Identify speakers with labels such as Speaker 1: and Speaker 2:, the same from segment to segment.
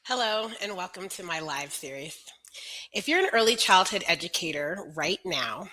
Speaker 1: Hello, and welcome to my live series. If you're an early childhood educator right now,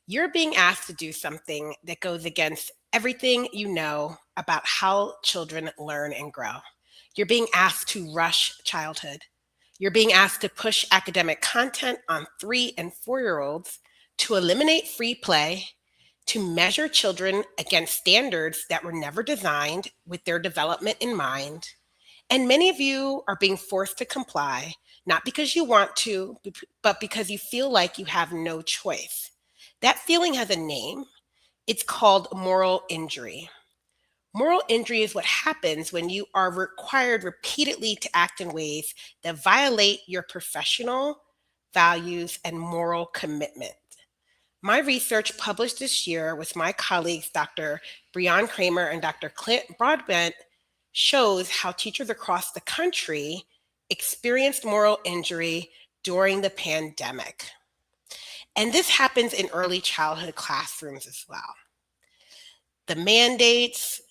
Speaker 1: you're being asked to do something that goes against everything you know about how children learn and grow. You're being asked to rush childhood. You're being asked to push academic content on 3 and 4-year-olds, to eliminate free play, to measure children against standards that were never designed with their development in mind, and many of you are being forced to comply, not because you want to, but because you feel like you have no choice. That feeling has a name. It's called moral injury. Moral injury is what happens when you are required repeatedly to act in ways that violate your professional values and moral commitment. My research published this year with my colleagues, Dr. Breon Kramer and Dr. Clint Broadbent, shows how teachers across the country experienced moral injury during the pandemic. And this happens in early childhood classrooms as well. The mandates,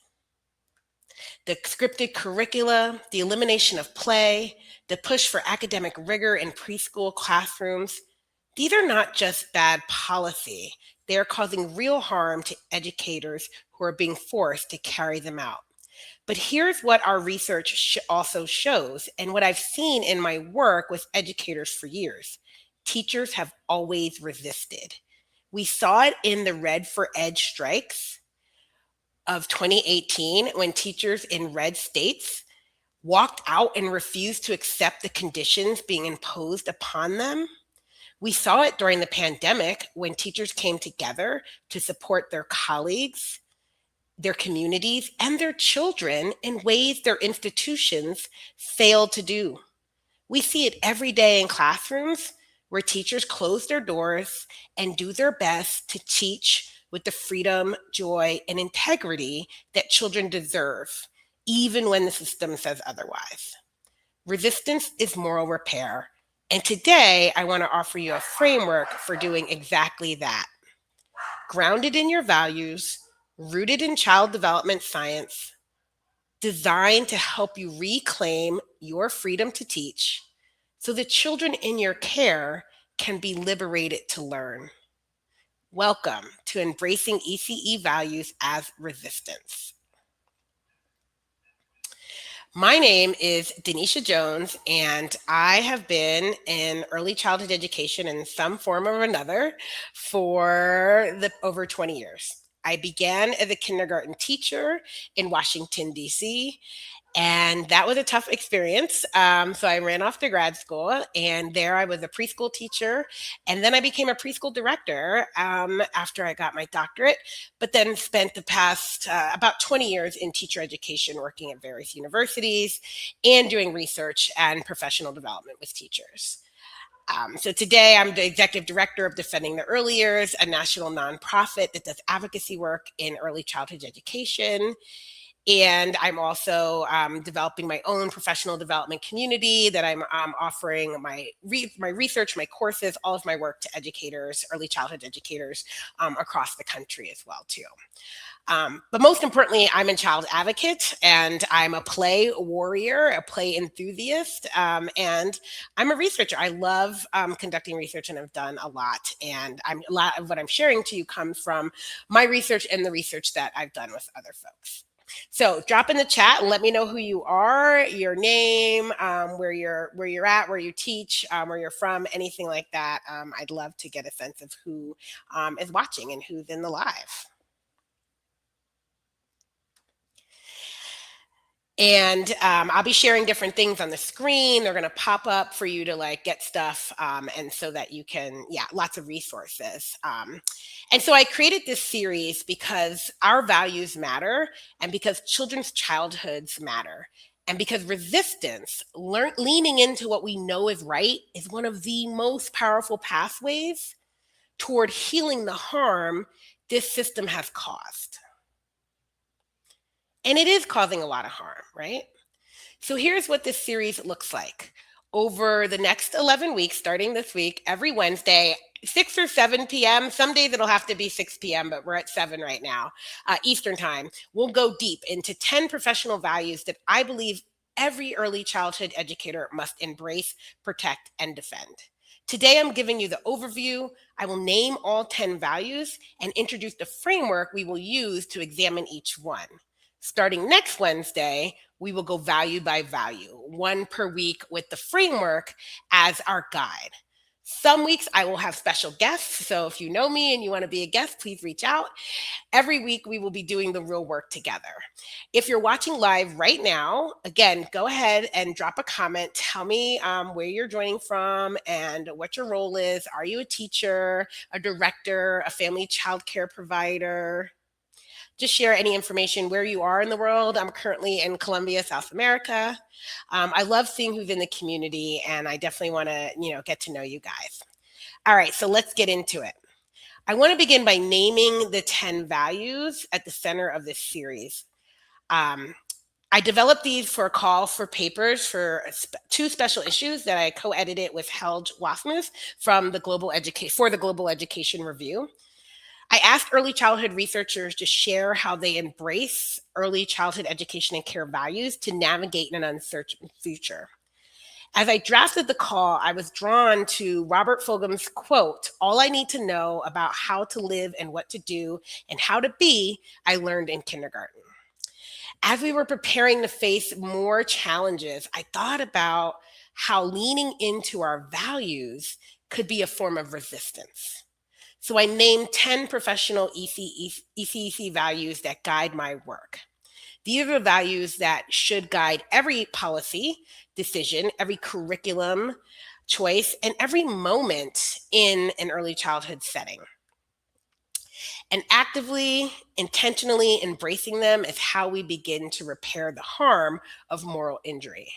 Speaker 1: the scripted curricula, the elimination of play, the push for academic rigor in preschool classrooms, these are not just bad policy. They are causing real harm to educators who are being forced to carry them out. But here's what our research also shows, and what I've seen in my work with educators for years. Teachers have always resisted. We saw it in the Red for Ed strikes of 2018 when teachers in red states walked out and refused to accept the conditions being imposed upon them. We saw it during the pandemic when teachers came together to support their colleagues, their communities, and their children in ways their institutions failed to do. We see it every day in classrooms where teachers close their doors and do their best to teach with the freedom, joy, and integrity that children deserve, even when the system says otherwise. Resistance is moral repair. And today, I want to offer you a framework for doing exactly that. Grounded in your values, rooted in child development science, designed to help you reclaim your freedom to teach so the children in your care can be liberated to learn. Welcome to Embracing ECE Values as Resistance. My name is Denisha Jones, and I have been in early childhood education in some form or another for over 20 years. I began as a kindergarten teacher in Washington, D.C., and that was a tough experience. So I ran off to grad school, and there I was a preschool teacher. And then I became a preschool director after I got my doctorate, but then spent the past about 20 years in teacher education, working at various universities and doing research and professional development with teachers. So today I'm the executive director of Defending the Early Years, a national nonprofit that does advocacy work in early childhood education. And I'm also developing my own professional development community that I'm offering my research, my courses, all of my work to educators, early childhood educators across the country as well too. But most importantly, I'm a child advocate, and I'm a play warrior, a play enthusiast, and I'm a researcher. I love conducting research, and I've done a lot. And a lot of what I'm sharing to you comes from my research and the research that I've done with other folks. So drop in the chat and let me know who you are, your name, where you're at, where you teach, where you're from, anything like that. I'd love to get a sense of who is watching and who's in the live. And I'll be sharing different things on the screen. They're going to pop up for you to get stuff, and so that you can, lots of resources. And so I created this series because our values matter, and because children's childhoods matter, and because resistance, leaning into what we know is right, is one of the most powerful pathways toward healing the harm this system has caused. And it is causing a lot of harm, right? So here's what this series looks like. Over the next 11 weeks, starting this week, every Wednesday, 6 or 7 p.m. Some days it'll have to be 6 p.m., but we're at 7 right now, Eastern time. We'll go deep into 10 professional values that I believe every early childhood educator must embrace, protect, and defend. Today, I'm giving you the overview. I will name all 10 values and introduce the framework we will use to examine each one. Starting next Wednesday, we will go value by value, one per week with the framework as our guide. Some weeks I will have special guests. So if you know me and you want to be a guest, please reach out. Every week we will be doing the real work together. If you're watching live right now, again, go ahead and drop a comment. Tell me where you're joining from and what your role is. Are you a teacher, a director, a family child care provider? Just share any information where you are in the world. I'm currently in Colombia, South America. I love seeing who's in the community, and I definitely want to, get to know you guys. All right, so let's get into it. I want to begin by naming the 10 values at the center of this series. I developed these for a call for papers for two special issues that I co-edited with Helge Wasmuth for the Global Education Review. I asked early childhood researchers to share how they embrace early childhood education and care values to navigate an uncertain future. As I drafted the call, I was drawn to Robert Fulghum's quote, "All I need to know about how to live and what to do and how to be, I learned in kindergarten." As we were preparing to face more challenges, I thought about how leaning into our values could be a form of resistance. So I named 10 professional ECEC values that guide my work. These are the values that should guide every policy decision, every curriculum choice, and every moment in an early childhood setting. And actively, intentionally embracing them is how we begin to repair the harm of moral injury.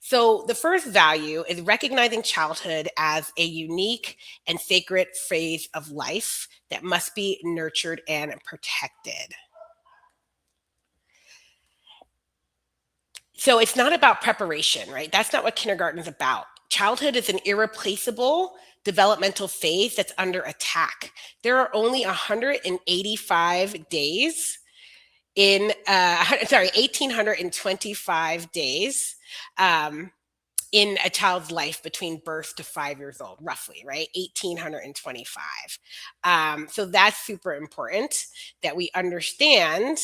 Speaker 1: So the first value is recognizing childhood as a unique and sacred phase of life that must be nurtured and protected. So it's not about preparation, right? That's not what kindergarten is about. Childhood is an irreplaceable developmental phase that's under attack. There are only 185 days 1,825 days in a child's life between birth to 5 years old, roughly, right? 1,825. So that's super important that we understand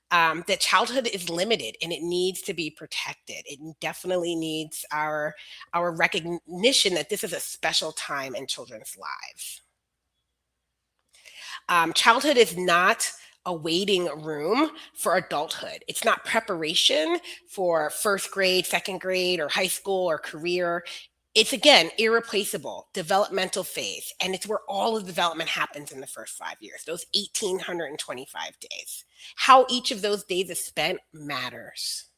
Speaker 1: that childhood is limited and it needs to be protected. It definitely needs our recognition that this is a special time in children's lives. Childhood is not a waiting room for adulthood. It's not preparation for first grade, second grade, or high school or career. It's, again, irreplaceable developmental phase. And it's where all of development happens in the first 5 years, those 1,825 days. How each of those days is spent matters.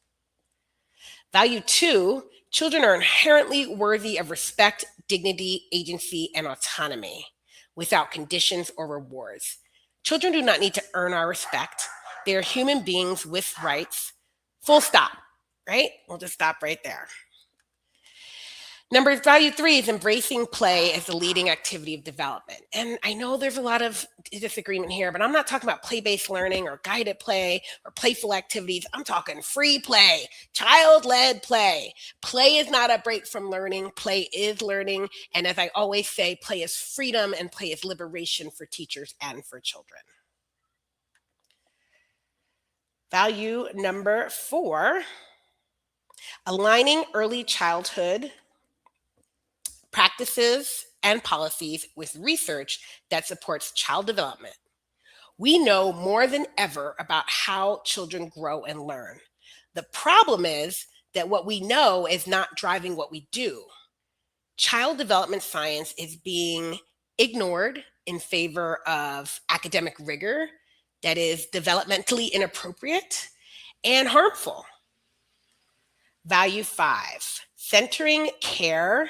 Speaker 1: Value 2, children are inherently worthy of respect, dignity, agency, and autonomy without conditions or rewards. Children do not need to earn our respect. They are human beings with rights, full stop, right? We'll just stop right there. Value 3 is embracing play as the leading activity of development. And I know there's a lot of disagreement here, but I'm not talking about play-based learning or guided play or playful activities. I'm talking free play, child-led play. Play is not a break from learning. Play is learning. And as I always say, play is freedom and play is liberation for teachers and for children. Value number 4, aligning early childhood practices and policies with research that supports child development. We know more than ever about how children grow and learn. The problem is that what we know is not driving what we do. Child development science is being ignored in favor of academic rigor that is developmentally inappropriate and harmful. Value 5, centering care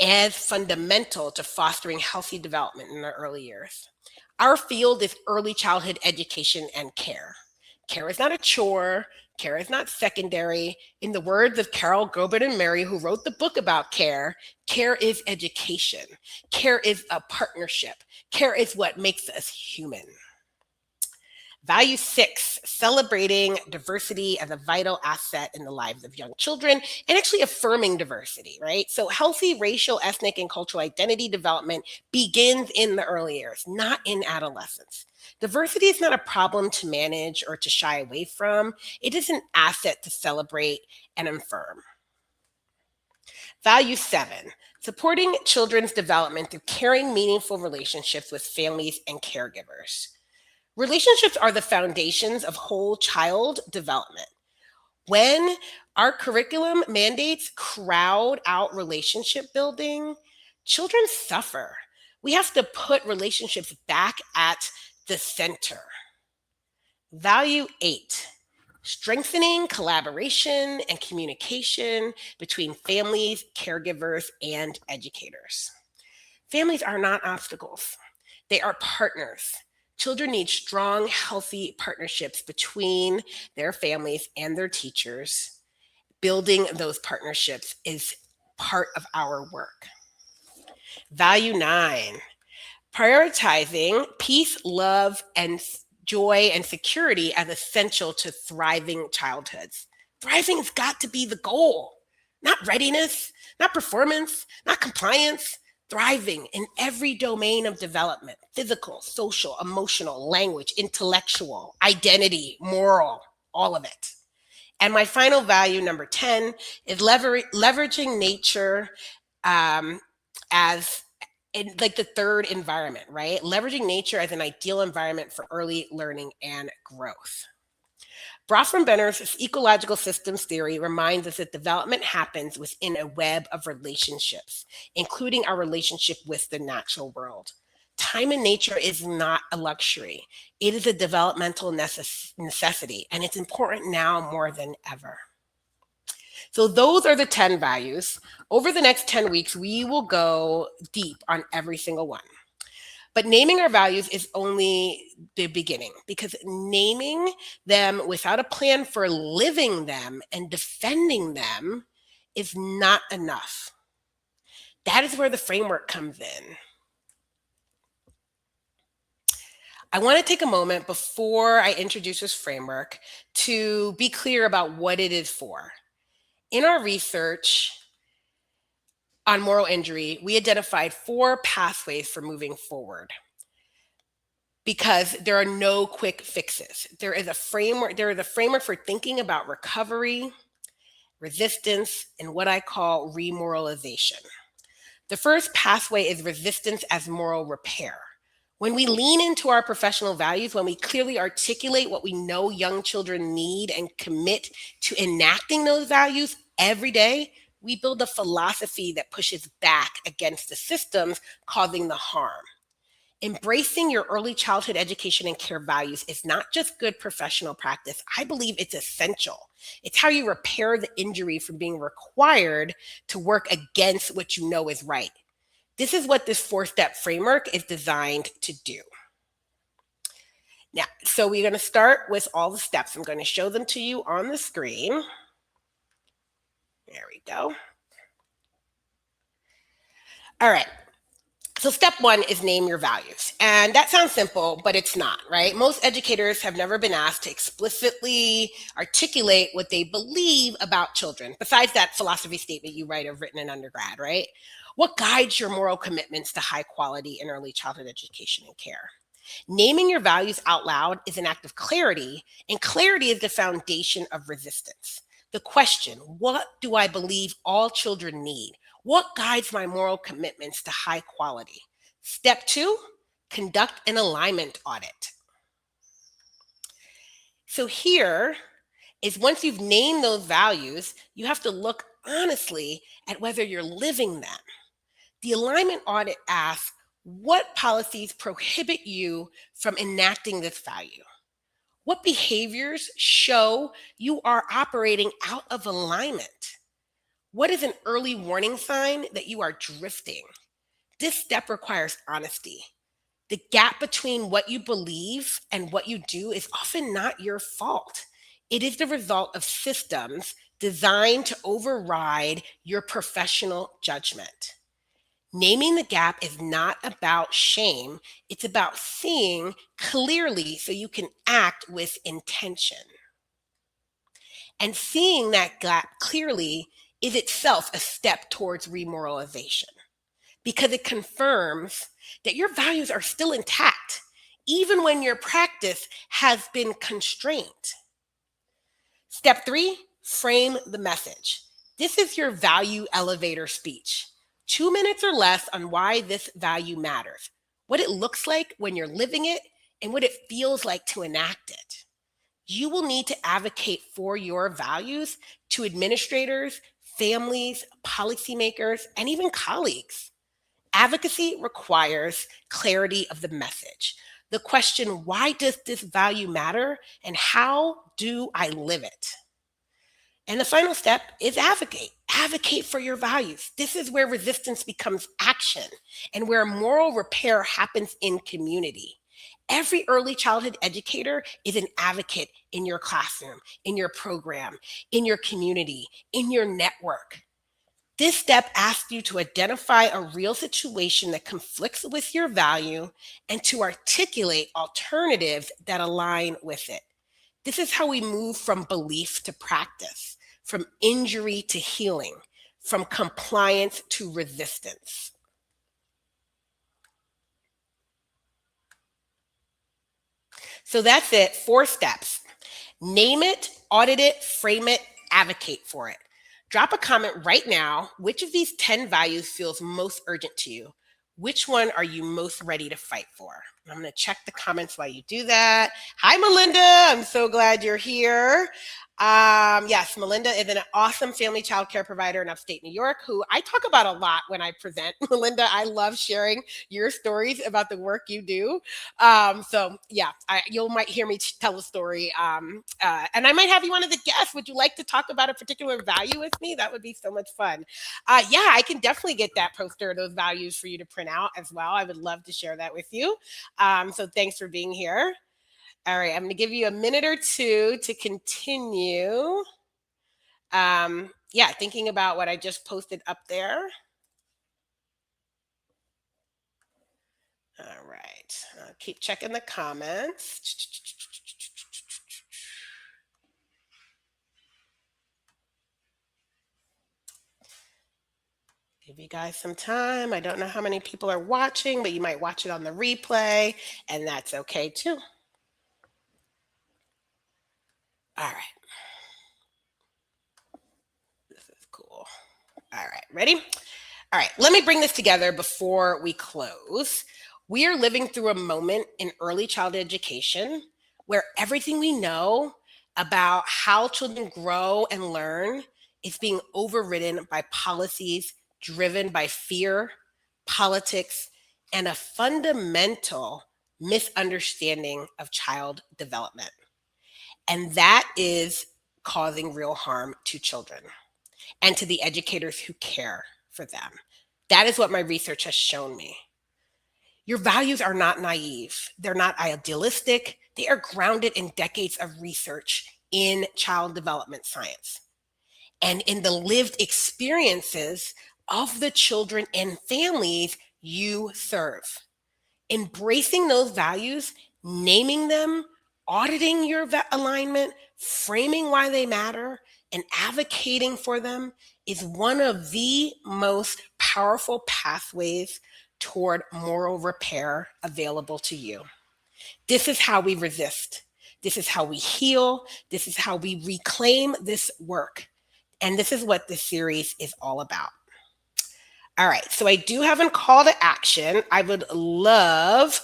Speaker 1: as fundamental to fostering healthy development in the early years. Our field is early childhood education and care. Care is not a chore. Care is not secondary. In the words of Carol Gobert and Mary, who wrote the book about care, care is education. Care is a partnership. Care is what makes us human. Value 6, celebrating diversity as a vital asset in the lives of young children and actually affirming diversity, right? So, healthy racial, ethnic, and cultural identity development begins in the early years, not in adolescence. Diversity is not a problem to manage or to shy away from, it is an asset to celebrate and affirm. Value 7, supporting children's development through caring, meaningful relationships with families and caregivers. Relationships are the foundations of whole child development. When our curriculum mandates crowd out relationship building, children suffer. We have to put relationships back at the center. Value 8, strengthening collaboration and communication between families, caregivers, and educators. Families are not obstacles, they are partners. Children need strong, healthy partnerships between their families and their teachers. Building those partnerships is part of our work. Value 9, prioritizing peace, love, and joy and security as essential to thriving childhoods. Thriving's got to be the goal, not readiness, not performance, not compliance. Thriving in every domain of development: physical, social, emotional, language, intellectual, identity, moral, all of it. And my final value, number 10, is leveraging nature as in like the third environment, right? Leveraging nature as an ideal environment for early learning and growth. Bronfenbrenner's ecological systems theory reminds us that development happens within a web of relationships, including our relationship with the natural world. Time in nature is not a luxury, it is a developmental necessity, and it's important now more than ever. So, those are the 10 values. Over the next 10 weeks, we will go deep on every single one. But naming our values is only the beginning, because naming them without a plan for living them and defending them is not enough. That is where the framework comes in. I want to take a moment before I introduce this framework to be clear about what it is for. In our research on moral injury, we identified 4 pathways for moving forward, because there are no quick fixes. There is a framework for thinking about recovery, resistance, and what I call remoralization. The first pathway is resistance as moral repair. When we lean into our professional values, when we clearly articulate what we know young children need and commit to enacting those values every day, we build a philosophy that pushes back against the systems causing the harm. Embracing your early childhood education and care values is not just good professional practice. I believe it's essential. It's how you repair the injury from being required to work against what you know is right. This is what this 4-step framework is designed to do. Now, so we're going to start with all the steps. I'm going to show them to you on the screen. There we go. All right. So step 1 is name your values. And that sounds simple, but it's not, right? Most educators have never been asked to explicitly articulate what they believe about children, besides that philosophy statement you might have written in undergrad, right? What guides your moral commitments to high quality in early childhood education and care? Naming your values out loud is an act of clarity, and clarity is the foundation of resistance. The question, what do I believe all children need? What guides my moral commitments to high quality? Step 2, conduct an alignment audit. So here is, once you've named those values, you have to look honestly at whether you're living them. The alignment audit asks, what policies prohibit you from enacting this value? What behaviors show you are operating out of alignment? What is an early warning sign that you are drifting? This step requires honesty. The gap between what you believe and what you do is often not your fault. It is the result of systems designed to override your professional judgment. Naming the gap is not about shame, it's about seeing clearly so you can act with intention. And seeing that gap clearly is itself a step towards remoralization because it confirms that your values are still intact, even when your practice has been constrained. Step 3, frame the message. This is your value elevator speech. 2 minutes or less on why this value matters, what it looks like when you're living it, and what it feels like to enact it. You will need to advocate for your values to administrators, families, policymakers, and even colleagues. Advocacy requires clarity of the message. The question, why does this value matter and how do I live it? And the final step is advocate. Advocate for your values. This is where resistance becomes action and where moral repair happens in community. Every early childhood educator is an advocate in your classroom, in your program, in your community, in your network. This step asks you to identify a real situation that conflicts with your value and to articulate alternatives that align with it. This is how we move from belief to practice, from injury to healing, from compliance to resistance. So that's it, 4 steps. Name it, audit it, frame it, advocate for it. Drop a comment right now. Which of these 10 values feels most urgent to you? Which one are you most ready to fight for? I'm going to check the comments while you do that. Hi, Melinda. I'm so glad you're here. Yes, Melinda is an awesome family child care provider in upstate New York who I talk about a lot when I present. Melinda, I love sharing your stories about the work you do. So yeah, you might hear me tell a story, and I might have you on as a guest. Would you like to talk about a particular value with me? That would be so much fun. Yeah, I can definitely get that poster, those values for you to print out as well. I would love to share that with you. So thanks for being here. All right, I'm going to give you a minute or two to continue. Yeah, thinking about what I just posted up there. All right, keep checking the comments. Give you guys some time. I don't know how many people are watching, but you might watch it on the replay, and that's okay too. All right. This is cool. All right, ready? All right, let me bring this together before we close. We are living through a moment in early childhood education where everything we know about how children grow and learn is being overridden by policies driven by fear, politics, and a fundamental misunderstanding of child development. And that is causing real harm to children and to the educators who care for them. That is what my research has shown me. Your values are not naive. They're not idealistic. They are grounded in decades of research in child development science and in the lived experiences of the children and families you serve. Embracing those values, naming them, auditing your alignment, framing why they matter, and advocating for them is one of the most powerful pathways toward moral repair available to you. This is how we resist. This is how we heal. This is how we reclaim this work. And this is what this series is all about. All right, so I do have a call to action. I would love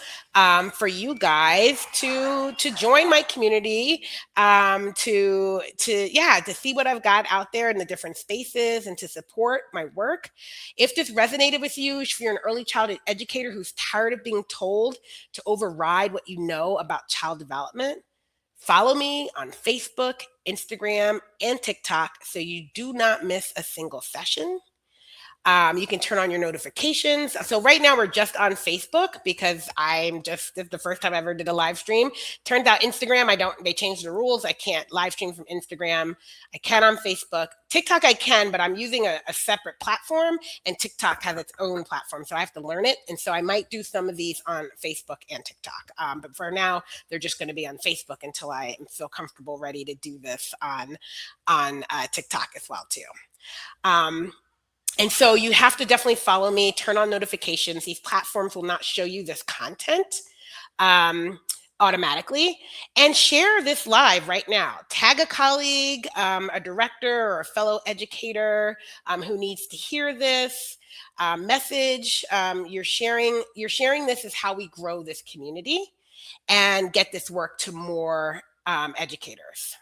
Speaker 1: for you guys to join my community, to see what I've got out there in the different spaces and to support my work. If this resonated with you, if you're an early childhood educator who's tired of being told to override what you know about child development, follow me on Facebook, Instagram, and TikTok so you do not miss a single session. You can turn on your notifications. So right now we're just on Facebook because this is the first time I ever did a live stream. Turns out Instagram, they changed the rules. I can't live stream from Instagram. I can on Facebook. TikTok I can, but I'm using a separate platform, and TikTok has its own platform. So I have to learn it. And so I might do some of these on Facebook and TikTok. But for now, they're just going to be on Facebook until I feel comfortable, ready to do this on TikTok as well too. And so you have to definitely follow me, turn on notifications. These platforms will not show you this content automatically. And share this live right now. Tag a colleague, a director, or a fellow educator who needs to hear this message. You're sharing this is how we grow this community and get this work to more educators.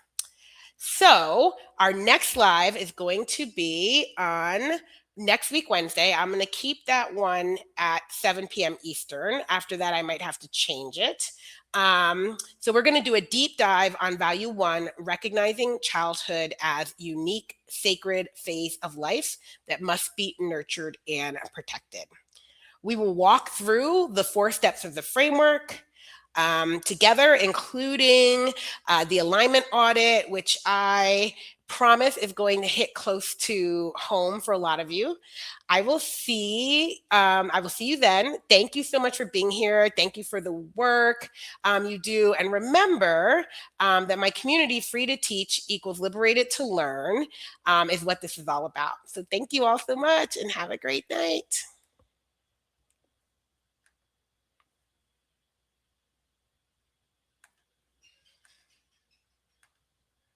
Speaker 1: So our next live is going to be on next week, Wednesday. I'm going to keep that one at 7 p.m. Eastern. After that, I might have to change it. So we're going to do a deep dive on Value 1, recognizing childhood as unique, sacred phase of life that must be nurtured and protected. We will walk through the 4 steps of the framework together, including the alignment audit, which I promise is going to hit close to home for a lot of you. I will see you then. Thank you so much for being here. Thank you for the work you do. And remember that my community, free to teach equals liberated to learn, is what this is all about. So thank you all so much and have a great night.